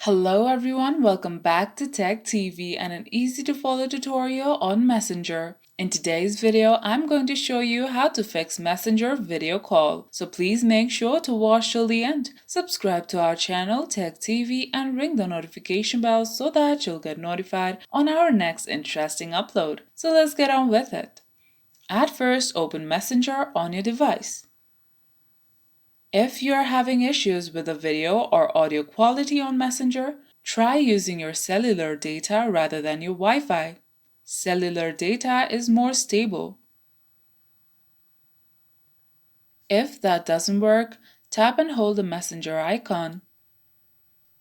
Hello everyone, welcome back to Tech TV and an easy to follow tutorial on Messenger. In today's video, I'm going to show you how to fix Messenger video call. So please make sure to watch till the end. Subscribe to our channel Tech TV and ring the notification bell so that you'll get notified on our next interesting upload. So let's get on with it. At first, open Messenger on your device. If you are having issues with the video or audio quality on Messenger, try using your cellular data rather than your Wi-Fi. Cellular data is more stable. If that doesn't work, tap and hold the Messenger icon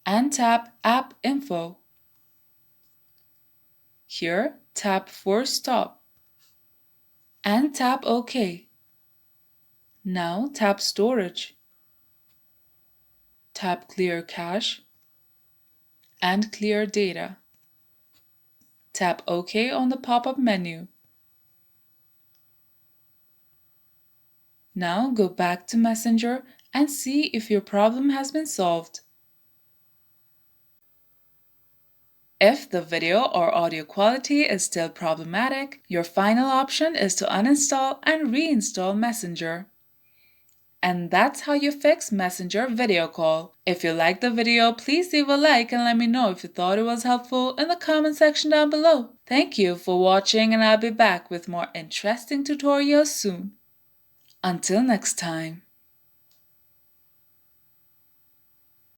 and tap App Info. Here, tap Force Stop and tap OK. Now tap Storage. Tap Clear Cache and Clear Data. Tap OK on the pop-up menu. Now go back to Messenger and see if your problem has been solved. If the video or audio quality is still problematic, your final option is to uninstall and reinstall Messenger. And that's how you fix Messenger video call. If you liked the video, please leave a like and let me know if you thought it was helpful in the comment section down below. Thank you for watching and I'll be back with more interesting tutorials soon. Until next time.